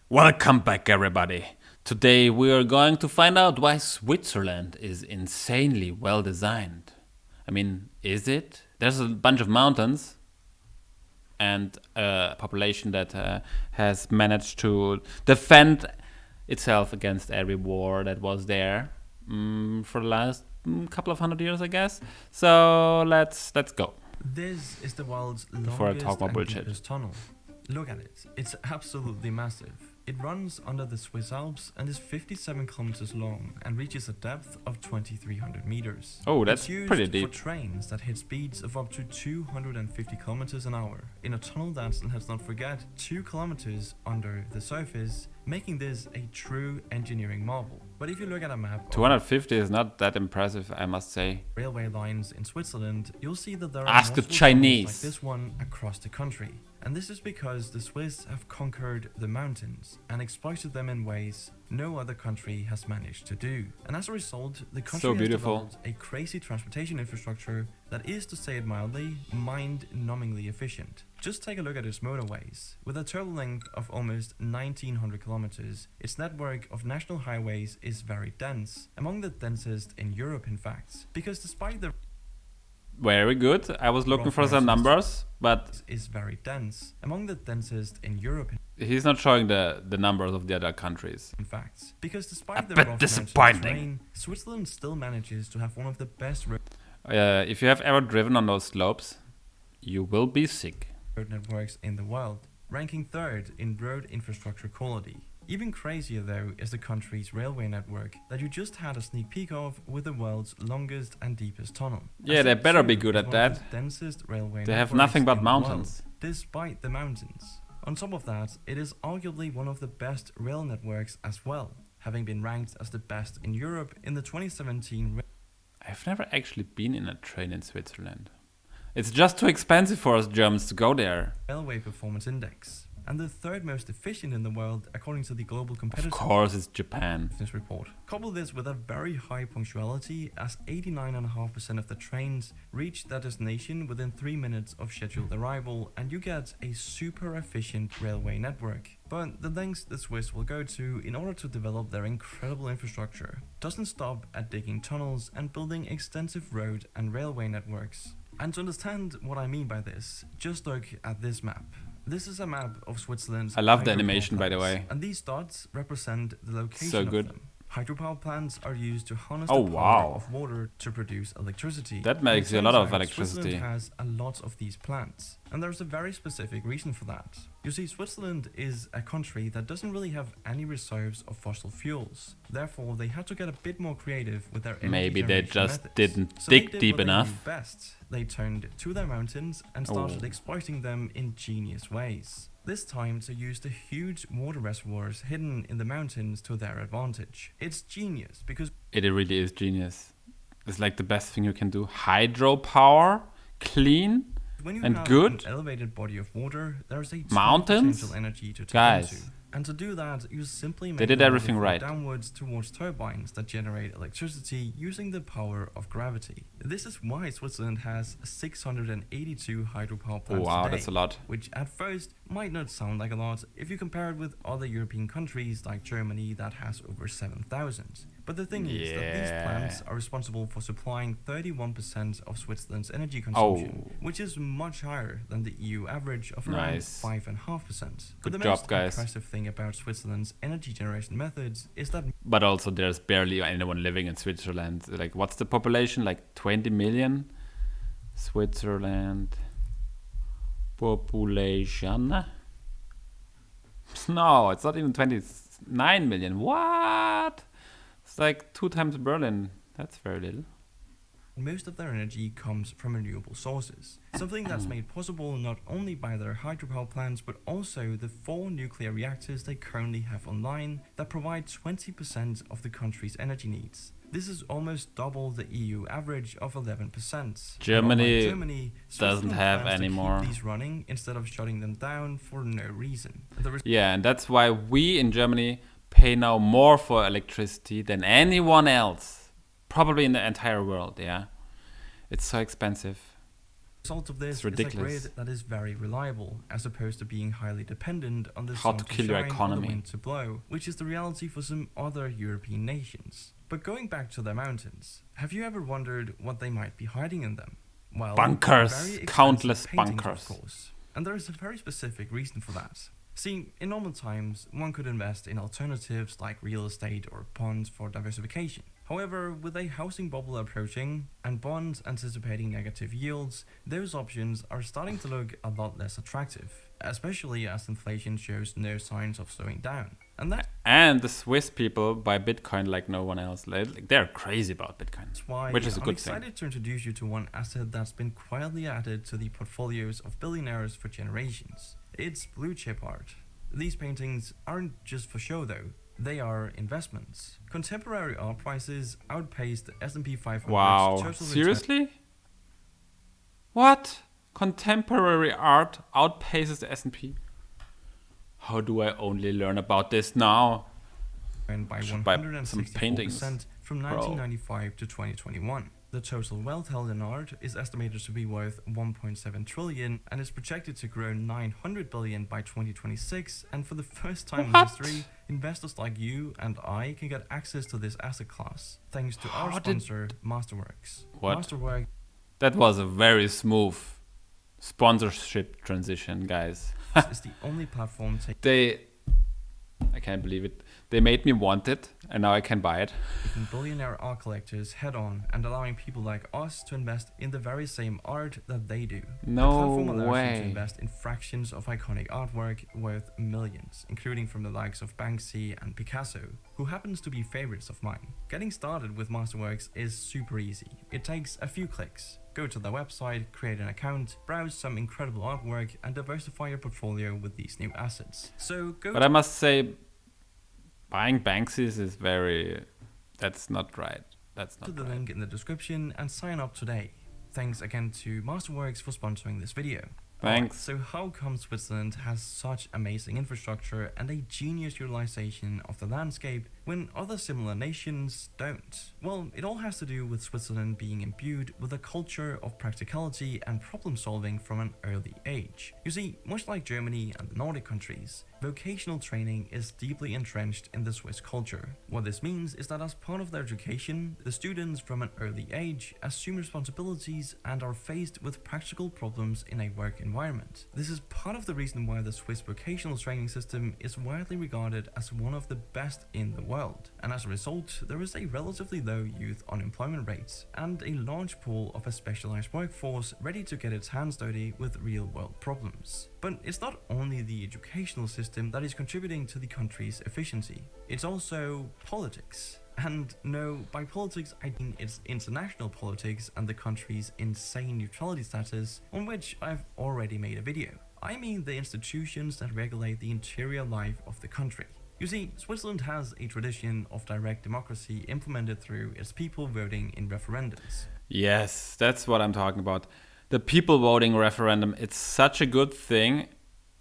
Welcome back, everybody. Today we are going to find out why Switzerland is insanely well designed. I mean, is it? There's a bunch of mountains and a population that has managed to defend itself against every war that was there for the last couple of hundred years, I guess. So let's go. This is the world's Before I talk longest more and bullshit. deepest tunnel. Look at it. It's absolutely massive. It runs under the Swiss Alps and is 57 kilometers long and reaches a depth of 2,300 meters. Oh, that's It's used pretty for deep. trains that hit speeds of up to 250 kilometers an hour in a tunnel that's, let's not forget, 2 kilometers under the surface, making this a true engineering marvel. But if you look at a map of 250 is not that impressive, I must say. railway lines in Switzerland, you'll see that there are Ask the multiple tunnels Chinese. like this one across the country. And this is because the Swiss have conquered the mountains and exploited them in ways no other country has managed to do. And as a result, the country So has beautiful. developed a crazy transportation infrastructure that is, to say it mildly, mind-numbingly efficient. Just take a look at its motorways. With a total length of almost 1,900 kilometers, its network of national highways is very dense, among the densest in Europe in fact. Because despite the Very good. I was looking for some numbers, but is very dense, among the densest in Europe he's not showing the numbers of the other countries. in fact. Because despite the bit rough disappointing. mountainous terrain, Switzerland still manages to have one of the best If you have ever driven on those slopes, you will be sick. road networks in the world, ranking third in road infrastructure quality. Even crazier though is the country's railway network that you just had a sneak peek of with the world's longest and deepest tunnel. Yeah, they As better be is good at one of that. the densest railway They have networks nothing but in the world, mountains. despite the mountains. On top of that, it is arguably one of the best rail networks as well, having been ranked as the best in Europe in the 2017 I've never actually been in a train in Switzerland. It's just too expensive for us Germans to go there. Railway Performance Index, and the third most efficient in the world according to the Global Of Competitiveness course, it's Japan. Report. Couple this with a very high punctuality, as 89.5% of the trains reach their destination within 3 minutes of scheduled arrival, and you get a super efficient railway network. But the lengths the Swiss will go to in order to develop their incredible infrastructure doesn't stop at digging tunnels and building extensive road and railway networks. And to understand what I mean by this, just look at this map. This is a map of Switzerland's I love the hydropower animation, by the plants, way. and these dots represent the location So of good. them. Hydropower plants are used to harness Oh, the power wow. of water to produce electricity. That And makes it a lot turns of out electricity. Switzerland has a lot of these plants, and there's a very specific reason for that. You see, Switzerland is a country that doesn't really have any reserves of fossil fuels. Therefore, they had to get a bit more creative with their energy Maybe they generation just methods. didn't So they dig did deep what they knew enough. best. They turned to their mountains and started Oh. exploiting them in genius ways. This time to use the huge water reservoirs hidden in the mountains to their advantage. It's genius because It really is genius. It's like the best thing you can do. Hydropower, clean, when you and have good. an elevated body of water, there's a ton of Mountains? potential energy to tap Guys. into. And to do that, you simply make They did the water everything flow right. downwards towards turbines that generate electricity using the power of gravity. This is why Switzerland has 682 hydropower Oh, plants wow, today, that's a lot. which at first might not sound like a lot if you compare it with other European countries like Germany that has over 7,000. But the thing is that these Yeah. plants are responsible for supplying 31% of Switzerland's energy consumption, Oh. which is much higher than the EU average of around Nice. 5.5%. But Good the job, most guys. impressive thing about Switzerland's energy generation methods is that But also, there's barely anyone living in Switzerland. Like, what's the population? Like 20 million? Switzerland population? No, it's not even 29 million. What? It's like 2 times Berlin. That's very little. most of their energy comes from renewable sources, something that's made possible not only by their hydropower plants but also the 4 nuclear reactors they currently have online that provide 20% of the country's energy needs. This is almost double the EU average of 11%. Germany Germany doesn't have plans to keep anymore. these running instead of shutting them down for no reason. Yeah, and that's why we in Germany pay now more for electricity than anyone else. Probably in the entire world, yeah. It's so expensive. result of this It's is a ridiculous. grid that is very reliable, as opposed to being highly dependent on the How sun to to kill your shine or the economy. wind to blow, which is the reality for some other European nations. But going back to their mountains, have you ever wondered what they might be hiding in them? Well, Bunkers, very expensive countless paintings, bunkers. of course. And there is a very specific reason for that. See, in normal times, one could invest in alternatives like real estate or bonds for diversification. However, with a housing bubble approaching and bonds anticipating negative yields, those options are starting to look a lot less attractive, especially as inflation shows no signs of slowing down. And And the Swiss people buy Bitcoin like no one else. Like, they're crazy about Bitcoin, that's why which is a I'm good thing. excited to introduce you to one asset that's been quietly added to the portfolios of billionaires for generations. It's blue chip art. These paintings aren't just for show though. They are investments. Contemporary art prices outpace the S&P 500's Wow, total return seriously? What? Contemporary art outpaces the S&P? How do I only learn about this now? by Should buy some paintings, 164% from bro. 1995 to 2021. The total wealth held in art is estimated to be worth 1.7 trillion and is projected to grow 900 billion by 2026. And for the first time What? in history, investors like you and I can get access to this asset class thanks to our How did- sponsor, Masterworks. What? Masterworks That was a very smooth sponsorship transition, guys. is the only platform I can't believe it. They made me want it, and now I can buy it. taking billionaire art collectors head on and allowing people like us to invest in the very same art that they do. No the platform allows you way. to invest in fractions of iconic artwork worth millions, including from the likes of Banksy and Picasso, who happens to be favorites of mine. Getting started with Masterworks is super easy. It takes a few clicks. Go to their website, create an account, browse some incredible artwork, and diversify your portfolio with these new assets. So go But I must say, buying Banksy's is that's not right. That's to not the right. link in the description and sign up today. Thanks again to Masterworks for sponsoring this video. Thanks. Alright, so how come Switzerland has such amazing infrastructure and a genius utilization of the landscape when other similar nations don't? Well, it all has to do with Switzerland being imbued with a culture of practicality and problem solving from an early age. You see, much like Germany and the Nordic countries, vocational training is deeply entrenched in the Swiss culture. What this means is that as part of their education, the students from an early age assume responsibilities and are faced with practical problems in a work environment. This is part of the reason why the Swiss vocational training system is widely regarded as one of the best in the world. And as a result, there is a relatively low youth unemployment rate and a large pool of a specialized workforce ready to get its hands dirty with real-world problems. But it's not only the educational system that is contributing to the country's efficiency, it's also politics. And no, by politics I mean its international politics and the country's insane neutrality status, on which I've already made a video. I mean the institutions that regulate the interior life of the country. You see, Switzerland has a tradition of direct democracy implemented through its people voting in referendums. Yes, that's what I'm talking about. The people voting referendum, it's such a good thing.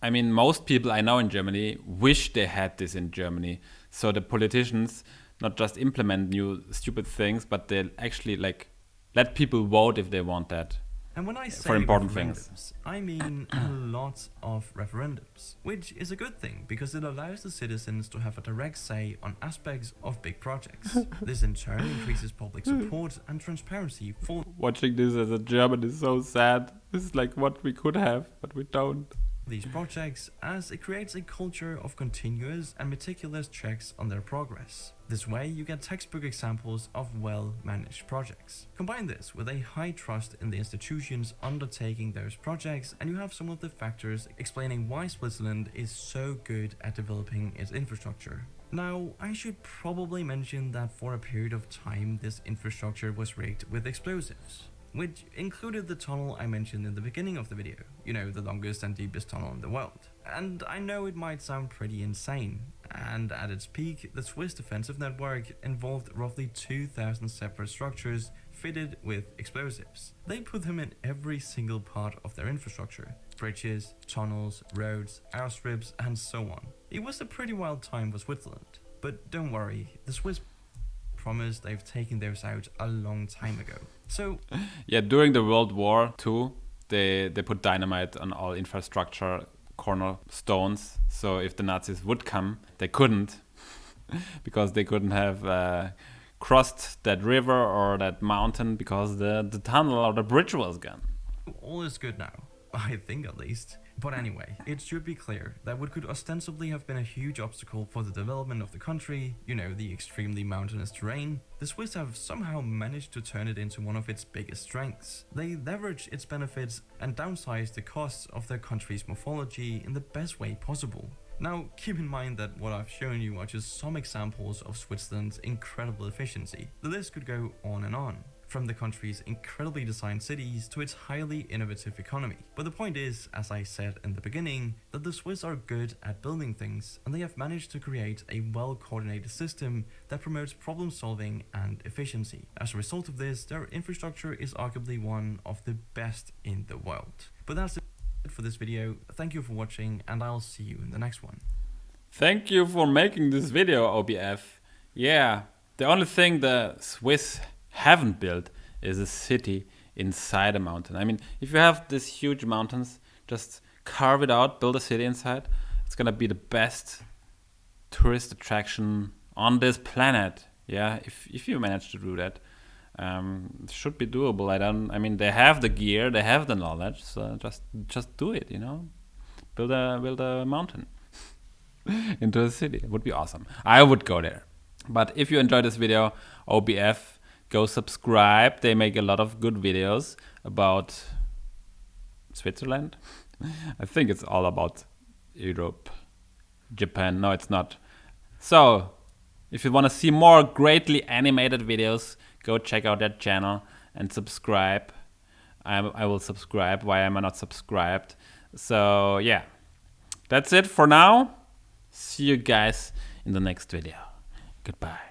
I mean, most people I know in Germany wish they had this in Germany. So the politicians not just implement new stupid things, but they actually like let people vote if they want that. And when I say For important referendums, things. I mean a lot of referendums, which is a good thing because it allows the citizens to have a direct say on aspects of big projects. This in turn increases public support and transparency for Watching this as a German is so sad. This is like what we could have, but we don't. these projects, as it creates a culture of continuous and meticulous checks on their progress. This way you get textbook examples of well-managed projects. Combine this with a high trust in the institutions undertaking those projects and you have some of the factors explaining why Switzerland is so good at developing its infrastructure. Now, I should probably mention that for a period of time this infrastructure was rigged with explosives, which included the tunnel I mentioned in the beginning of the video, you know, the longest and deepest tunnel in the world. And I know it might sound pretty insane, and at its peak, the Swiss defensive network involved roughly 2,000 separate structures fitted with explosives. They put them in every single part of their infrastructure: bridges, tunnels, roads, airstrips, and so on. It was a pretty wild time for Switzerland, but don't worry, the Swiss promise they've taken those out a long time ago. So Yeah, during the World War II, they put dynamite on all infrastructure cornerstones. So if the Nazis would come, they couldn't because they couldn't have crossed that river or that mountain because the tunnel or the bridge was gone. All is good now, I think at least. But anyway, it should be clear that what could ostensibly have been a huge obstacle for the development of the country, you know, the extremely mountainous terrain, the Swiss have somehow managed to turn it into one of its biggest strengths. They leverage its benefits and downsize the costs of their country's morphology in the best way possible. Now, keep in mind that what I've shown you are just some examples of Switzerland's incredible efficiency. The list could go on and on, from the country's incredibly designed cities to its highly innovative economy. But the point is, as I said in the beginning, that the Swiss are good at building things, and they have managed to create a well-coordinated system that promotes problem solving and efficiency. As a result of this, their infrastructure is arguably one of the best in the world. But that's it for this video. Thank you for watching, and I'll see you in the next one. Thank you for making this video, OBF. Yeah, the only thing the Swiss haven't built is a city inside a mountain. I mean, if you have these huge mountains, just carve it out, build a city inside. It's gonna be the best tourist attraction on this planet. Yeah, if you manage to do that, it should be doable. I mean, they have the gear, they have the knowledge, so just do it. You know, build a mountain into a city. It would be awesome. I would go there. But if you enjoyed this video, OBF, go subscribe. They make a lot of good videos about Switzerland. I think it's all about Europe, Japan. No, it's not. So, if you want to see more greatly animated videos, go check out that channel and subscribe. I will subscribe. Why am I not subscribed? So, yeah. That's it for now. See you guys in the next video. Goodbye.